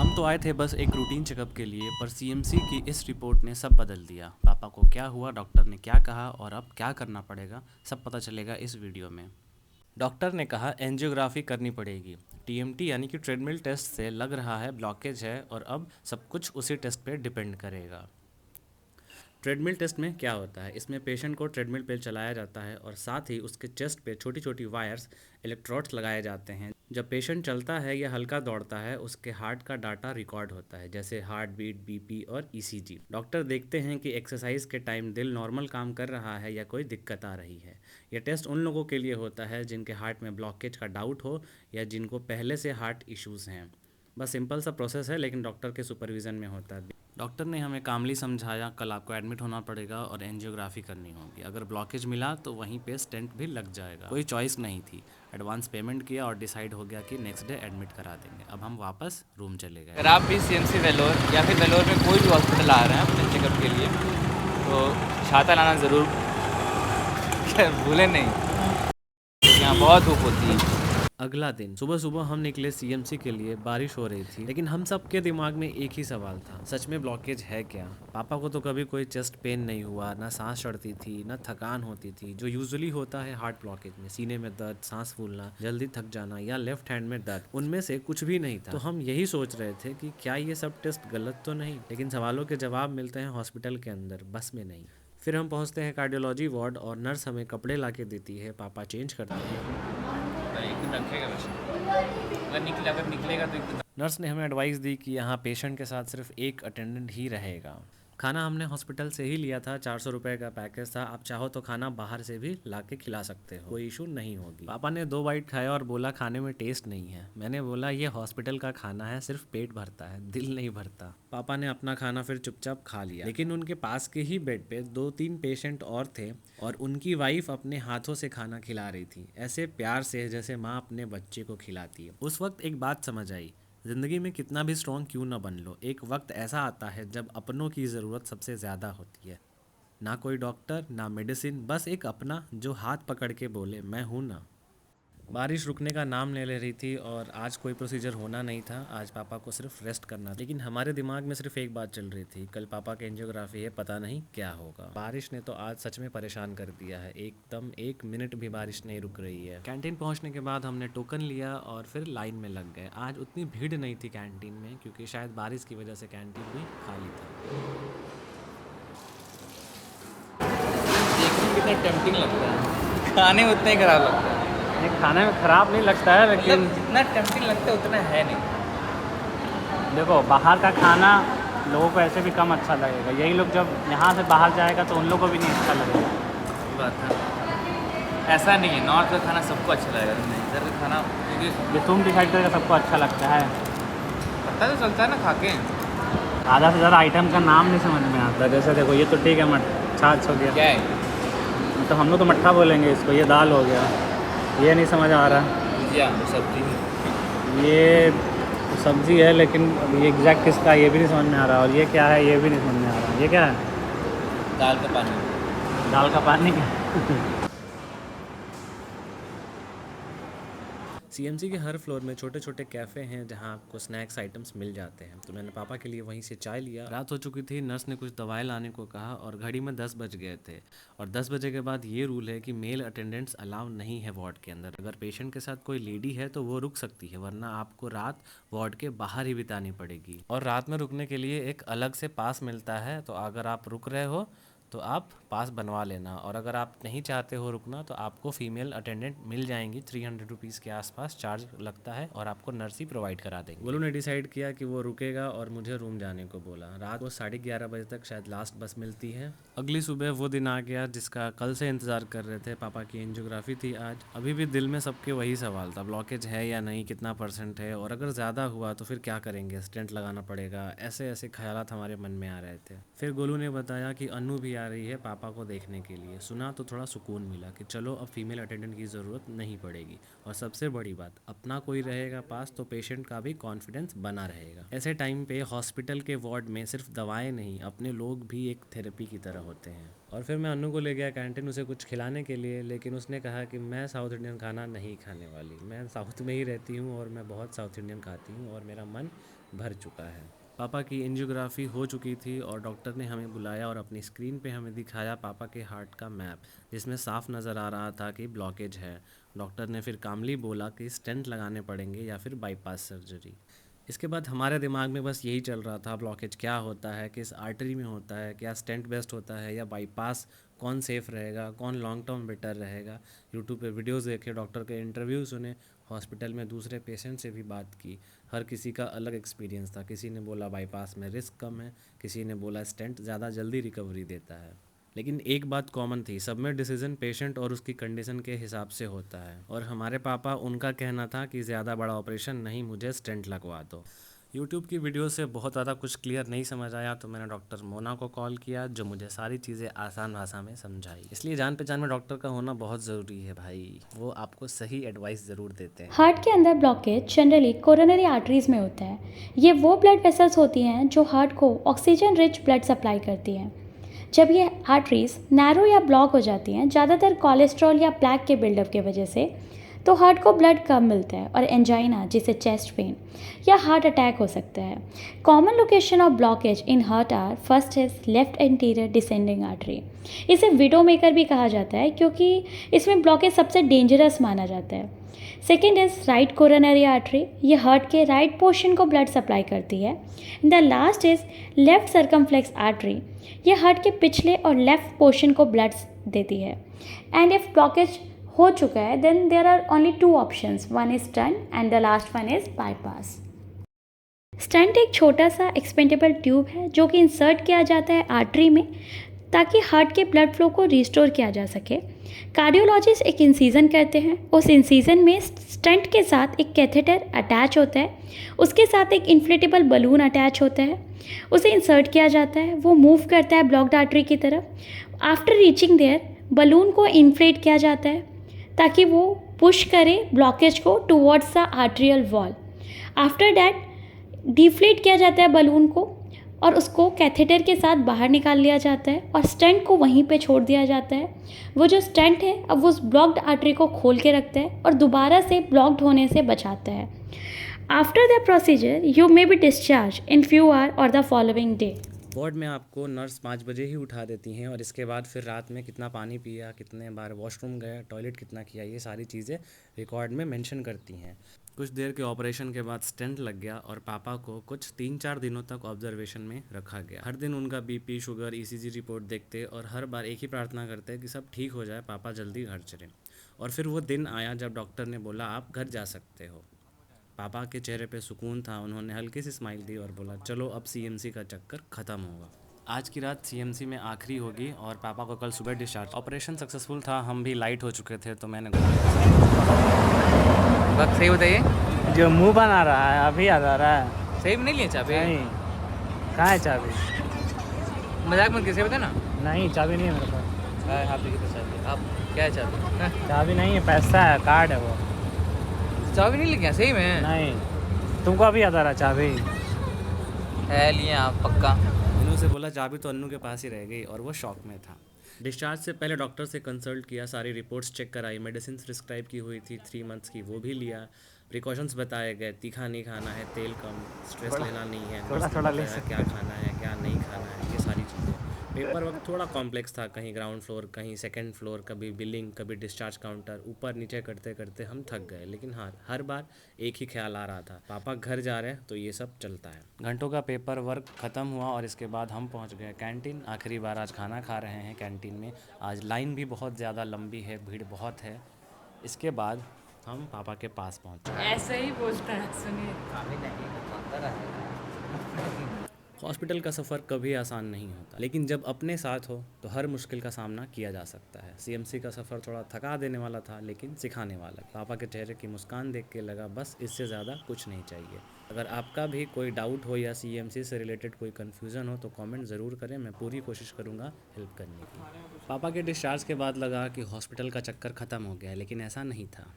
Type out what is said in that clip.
हम तो आए थे बस एक रूटीन चेकअप के लिए, पर सीएमसी की इस रिपोर्ट ने सब बदल दिया। पापा को क्या हुआ, डॉक्टर ने क्या कहा और अब क्या करना पड़ेगा, सब पता चलेगा इस वीडियो में। डॉक्टर ने कहा एंजियोग्राफी करनी पड़ेगी। टीएमटी यानी कि ट्रेडमिल टेस्ट से लग रहा है ब्लॉकेज है और अब सब कुछ उसी टेस्ट पे डिपेंड करेगा। ट्रेडमिल टेस्ट में क्या होता है, इसमें पेशेंट को ट्रेडमिल पे चलाया जाता है और साथ ही उसके चेस्ट पे छोटी छोटी वायर्स, इलेक्ट्रोड्स लगाए जाते हैं। जब पेशेंट चलता है या हल्का दौड़ता है, उसके हार्ट का डाटा रिकॉर्ड होता है, जैसे हार्ट बीट, बीपी और ईसीजी। डॉक्टर देखते हैं कि एक्सरसाइज के टाइम दिल नॉर्मल काम कर रहा है या कोई दिक्कत आ रही है। यह टेस्ट उन लोगों के लिए होता है जिनके हार्ट में ब्लॉकेज का डाउट हो या जिनको पहले से हार्ट इश्यूज़ हैं। बस सिंपल सा प्रोसेस है, लेकिन डॉक्टर के सुपरविज़न में होता है। डॉक्टर ने हमें कामली समझाया, कल आपको एडमिट होना पड़ेगा और एंजियोग्राफी करनी होगी। अगर ब्लॉकेज मिला तो वहीं पे स्टेंट भी लग जाएगा। कोई चॉइस नहीं थी। एडवांस पेमेंट किया और डिसाइड हो गया कि नेक्स्ट डे एडमिट करा देंगे। अब हम वापस रूम चले गए। अगर आप भी सीएमसी वेलोर या फिर वेलोर में कोई भी हॉस्पिटल आ रहे हैं अपने चेकअप के लिए तो छाता लाना ज़रूर भूलें नहीं, क्योंकि यहाँ बहुत धूप होती है। अगला दिन सुबह सुबह हम निकले सीएमसी के लिए। बारिश हो रही थी, लेकिन हम सब के दिमाग में एक ही सवाल था, सच में ब्लॉकेज है क्या? पापा को तो कभी कोई चेस्ट पेन नहीं हुआ, ना सांस चढ़ती थी, ना थकान होती थी, जो यूजुअली होता है हार्ट ब्लॉकेज में। सीने में दर्द, सांस फूलना, जल्दी थक जाना या लेफ्ट हैंड में दर्द, उनमें से कुछ भी नहीं था। तो हम यही सोच रहे थे कि क्या ये सब टेस्ट गलत तो नहीं, लेकिन सवालों के जवाब मिलते हैं हॉस्पिटल के अंदर, बस में नहीं। फिर हम पहुंचते हैं कार्डियोलॉजी वार्ड और नर्स हमें कपड़े ला के देती है। पापा चेंज करते हैं। एक दिन रखेगा वैसे, अगर निकलेगा तो एक दिन। नर्स ने हमें एडवाइस दी कि यहाँ पेशेंट के साथ सिर्फ एक अटेंडेंट ही रहेगा। खाना हमने हॉस्पिटल से ही लिया था, 400 रुपये का पैकेज था। आप चाहो तो खाना बाहर से भी ला के खिला सकते हो, कोई इशू नहीं होगी। पापा ने 2 बाइट खाया और बोला खाने में टेस्ट नहीं है। मैंने बोला ये हॉस्पिटल का खाना है, सिर्फ पेट भरता है, दिल नहीं भरता। पापा ने अपना खाना फिर चुपचाप खा लिया, लेकिन उनके पास के ही बेड पे 2-3 पेशेंट और थे और उनकी वाइफ अपने हाथों से खाना खिला रही थी, ऐसे प्यार से जैसे माँ अपने बच्चे को खिलाती है। उस वक्त एक बात समझ आई, ज़िंदगी में कितना भी स्ट्रॉन्ग क्यों ना बन लो, एक वक्त ऐसा आता है जब अपनों की ज़रूरत सबसे ज़्यादा होती है। ना कोई डॉक्टर, ना मेडिसिन, बस एक अपना जो हाथ पकड़ के बोले मैं हूँ ना। बारिश रुकने का नाम ले रही थी और आज कोई प्रोसीजर होना नहीं था। आज पापा को सिर्फ रेस्ट करना था। लेकिन हमारे दिमाग में सिर्फ एक बात चल रही थी, कल पापा की एंजियोग्राफी है, पता नहीं क्या होगा। बारिश ने तो आज सच में परेशान कर दिया है, एकदम 1 मिनट भी बारिश नहीं रुक रही है। कैंटीन पहुंचने के बाद हमने टोकन लिया और फिर लाइन में लग गए। आज उतनी भीड़ नहीं थी कैंटीन में, क्योंकि शायद बारिश की वजह से कैंटीन भी खाली था। देखने में कितना टेम्पटिंग लगता है, खाने में उतना ही खराब लगता है। नहीं, खाने में ख़राब नहीं लगता है, लेकिन मतलब जितना टेम्पटिंग लगता है उतना है नहीं। देखो बाहर का खाना लोगों को ऐसे भी कम अच्छा लगेगा। यही लोग जब यहाँ से बाहर जाएगा तो उन लोगों को भी नहीं अच्छा लगेगा। ये बात है, ऐसा नहीं है नॉर्थ का खाना सबको अच्छा लगेगा, नहीं इधर का खाना क्योंकि ये तुम डिसाइड करेगा सबको अच्छा लगता है। पता तो चलता है ना खा के। आधा से ज़्यादा आइटम का नाम नहीं समझ में आता। जैसे देखो ये तो ठीक है, छाछ हो गया, क्या है? तो हम लोग तो मट्ठा बोलेंगे इसको। ये दाल हो गया, ये नहीं समझ आ रहा। भुजिया, सब्जी, ये सब्ज़ी है, लेकिन ये एग्जैक्ट किसका है ये भी नहीं समझ में आ रहा। और ये क्या है ये भी नहीं समझ में आ रहा। ये क्या है? दाल का पानी। दाल का पानी। सीएमसी के हर फ्लोर में छोटे छोटे कैफ़े हैं जहां आपको स्नैक्स आइटम्स मिल जाते हैं। तो मैंने पापा के लिए वहीं से चाय लिया। रात हो चुकी थी, नर्स ने कुछ दवाएं लाने को कहा और घड़ी में 10 बज गए थे। और 10 बजे के बाद ये रूल है कि मेल अटेंडेंट्स अलाउ नहीं है वार्ड के अंदर। अगर पेशेंट के साथ कोई लेडी है तो वो रुक सकती है, वरना आपको रात वार्ड के बाहर ही बितानी पड़ेगी। और रात में रुकने के लिए एक अलग से पास मिलता है, तो अगर आप रुक रहे हो तो आप पास बनवा लेना। और अगर आप नहीं चाहते हो रुकना तो आपको फीमेल अटेंडेंट मिल जाएंगी। 300 रुपीज़ के आसपास चार्ज लगता है और आपको नर्स ही प्रोवाइड करा देंगे। गोलू ने डिसाइड किया कि वो रुकेगा और मुझे रूम जाने को बोला। रात को 11:30 बजे तक शायद लास्ट बस मिलती है। अगली सुबह वो दिन आ गया जिसका कल से इंतज़ार कर रहे थे। पापा की एंजियोग्राफी थी आज। अभी भी दिल में सबके वही सवाल था, ब्लॉकेज है या नहीं, कितना % है, और अगर ज़्यादा हुआ तो फिर क्या करेंगे, स्टेंट लगाना पड़ेगा, ऐसे ऐसे ख्यालात हमारे मन में आ रहे थे। फिर गोलू ने बताया कि अनु भी आ रही है पापा को देखने के लिए। सुना तो थोड़ा सुकून मिला कि चलो अब फीमेल अटेंडेंट की ज़रूरत नहीं पड़ेगी। और सबसे बड़ी बात, अपना कोई रहेगा पास तो पेशेंट का भी कॉन्फिडेंस बना रहेगा। ऐसे टाइम पे हॉस्पिटल के वार्ड में सिर्फ दवाएं नहीं, अपने लोग भी एक थेरेपी की तरह होते हैं। और फिर मैं अनु को ले गया कैंटीन उसे कुछ खिलाने के लिए, लेकिन उसने कहा कि मैं साउथ इंडियन खाना नहीं खाने वाली। मैं साउथ में ही रहती हूँ और मैं बहुत साउथ इंडियन खाती हूँ और मेरा मन भर चुका है। पापा की एंजियोग्राफी हो चुकी थी और डॉक्टर ने हमें बुलाया और अपनी स्क्रीन पे हमें दिखाया पापा के हार्ट का मैप, जिसमें साफ नज़र आ रहा था कि ब्लॉकेज है। डॉक्टर ने फिर कामली बोला कि स्टेंट लगाने पड़ेंगे या फिर बाईपास सर्जरी। इसके बाद हमारे दिमाग में बस यही चल रहा था, ब्लॉकेज क्या होता है, किस आर्टरी में होता है, क्या स्टेंट बेस्ट होता है या बाईपास, कौन सेफ़ रहेगा, कौन लॉन्ग टर्म बेटर रहेगा। यूट्यूब पे वीडियोस देखे, डॉक्टर के इंटरव्यू सुने, हॉस्पिटल में दूसरे पेशेंट से भी बात की। हर किसी का अलग एक्सपीरियंस था। किसी ने बोला बाईपास में रिस्क कम है, किसी ने बोला स्टेंट ज़्यादा जल्दी रिकवरी देता है। लेकिन एक बात कॉमन थी, सब में डिसीजन पेशेंट और उसकी कंडीशन के हिसाब से होता है। और हमारे पापा, उनका कहना था कि ज़्यादा बड़ा ऑपरेशन नहीं, मुझे स्टेंट लगवा दो। यूट्यूब की वीडियो से बहुत ज़्यादा कुछ क्लियर नहीं समझ आया तो मैंने डॉक्टर मोना को कॉल किया, जो मुझे सारी चीज़ें आसान भाषा में समझाई। इसलिए जान पहचान में डॉक्टर का होना बहुत ज़रूरी है भाई, वो आपको सही एडवाइस ज़रूर देते हैं। हार्ट के अंदर ब्लॉकेज जनरली कोरोनरी आर्टरीज में होता है। ये वो ब्लड वेसल्स होती हैं जो हार्ट को ऑक्सीजन रिच ब्लड सप्लाई करती हैं। जब ये आर्टरीज नैरो या ब्लॉक हो जाती हैं, ज़्यादातर कोलेस्ट्रॉल या प्लैक के बिल्डअप की वजह से, तो हार्ट को ब्लड कम मिलता है और एंजाइना, जिसे चेस्ट पेन या हार्ट अटैक हो सकता है। Common location of blockage in heart are, first is left anterior descending artery. इसे विडो मेकर भी कहा जाता है क्योंकि इसमें ब्लॉकेज सबसे डेंजरस माना जाता है। Second is right coronary artery, ये हार्ट के राइट पोर्शन को ब्लड सप्लाई करती है। The last is left circumflex artery, ये हार्ट के पिछले और लेफ्ट पोर्शन को ब्लड देती है। एंड इफ ब्लॉकेज हो चुका है then there are only two options, one is stent and the last one is bypass. Stent एक छोटा सा एक्सपेंडेबल ट्यूब है जो कि इंसर्ट किया जाता है आर्टरी में ताकि हार्ट के ब्लड फ्लो को रिस्टोर किया जा सके। कार्डियोलॉजिस्ट एक इंसीजन करते हैं, उस इंसीजन में स्टेंट के साथ एक कैथेटर अटैच होता है, उसके साथ एक इन्फ्लेटेबल बलून अटैच होता है, उसे इंसर्ट किया जाता है, वो मूव करता है ब्लॉक्ड आर्टरी की तरफ। आफ्टर रीचिंग देयर बलून को इन्फ्लेट किया जाता है ताकि वो पुश करे ब्लॉकेज को towards the arterial wall. After that deflate किया जाता है बलून को और उसको कैथेटर के साथ बाहर निकाल लिया जाता है और स्टेंट को वहीं पे छोड़ दिया जाता है। वो जो स्टेंट है अब उस ब्लॉक्ड आर्टरी को खोल के रखता है और दोबारा से ब्लॉक्ड होने से बचाता है। After the procedure you may be discharge in few hour और द फॉलोइंग डे। वार्ड में आपको नर्स 5 बजे ही उठा देती हैं और इसके बाद फिर रात में कितना पानी पिया, कितने बार वॉशरूम गए, टॉयलेट कितना किया, ये सारी चीज़ें रिकॉर्ड में मेंशन करती हैं। कुछ देर के ऑपरेशन के बाद स्टेंट लग गया और पापा को कुछ 3-4 दिनों तक ऑब्जर्वेशन में रखा गया। हर दिन उनका बीपी, शुगर, ईसीजी रिपोर्ट देखते और हर बार एक ही प्रार्थना करते कि सब ठीक हो जाए, पापा जल्दी घर चलें। और फिर वो दिन आया जब डॉक्टर ने बोला आप घर जा सकते हो। पापा के चेहरे पे सुकून था, उन्होंने हल्की सी स्माइल दी और बोला चलो अब सीएमसी का चक्कर ख़त्म होगा। आज की रात सीएमसी में आखिरी होगी और पापा को कल सुबह डिस्चार्ज। ऑपरेशन सक्सेसफुल था, हम भी लाइट हो चुके थे तो मैंने वक्त सही बताइए। जो मुंह बना रहा है अभी याद आ रहा है। सही में नहीं लिए चाबी? नहीं, कहाँ है चाबी? मजाक मत किसे बता ना। नहीं, चाबी नहीं है मेरे पास। आप देखिए तो चाबी, आप क्या है चाबी? चाबी नहीं है, पैसा है, कार्ड है वो। चाबी नहीं लेके सही में? नहीं, तुमको अभी याद आ रहा चाबी? है लिए आप पक्का? इन्हों से बोला चाबी तो अन्नू के पास ही रह गई और वो शॉक में था। डिस्चार्ज से पहले डॉक्टर से कंसल्ट किया, सारी रिपोर्ट्स चेक कराई, मेडिसिन प्रिस्क्राइब की हुई थी 3 मंथ्स की, वो भी लिया। प्रिकॉशंस बताए गए, तीखा नहीं खाना है, तेल कम, स्ट्रेस लेना नहीं है, थोड़ा ले क्या खाना है क्या नहीं खाना है, ये सारी चीज़ें। पेपर वर्क थोड़ा कॉम्प्लेक्स था, कहीं ग्राउंड फ्लोर कहीं सेकंड फ्लोर, कभी बिलिंग कभी डिस्चार्ज काउंटर, ऊपर नीचे करते करते हम थक गए। लेकिन हाँ, हर बार एक ही ख्याल आ रहा था, पापा घर जा रहे हैं तो ये सब चलता है। घंटों का पेपर वर्क ख़त्म हुआ और इसके बाद हम पहुंच गए कैंटीन। आखिरी बार आज खाना खा रहे हैं कैंटीन में। आज लाइन भी बहुत ज़्यादा लंबी है, भीड़ बहुत है। इसके बाद हम पापा के पास पहुँचे। ऐसे ही पूछता है, सुनिए। हॉस्पिटल का सफ़र कभी आसान नहीं होता, लेकिन जब अपने साथ हो तो हर मुश्किल का सामना किया जा सकता है। सीएमसी का सफ़र थोड़ा थका देने वाला था लेकिन सिखाने वाला। पापा के चेहरे की मुस्कान देख के लगा बस इससे ज़्यादा कुछ नहीं चाहिए। अगर आपका भी कोई डाउट हो या सीएमसी से रिलेटेड कोई कन्फ्यूज़न हो तो कमेंट ज़रूर करें, मैं पूरी कोशिश करूँगा हेल्प करने की। पापा के डिस्चार्ज के बाद लगा कि हॉस्पिटल का चक्कर ख़त्म हो गया, लेकिन ऐसा नहीं था।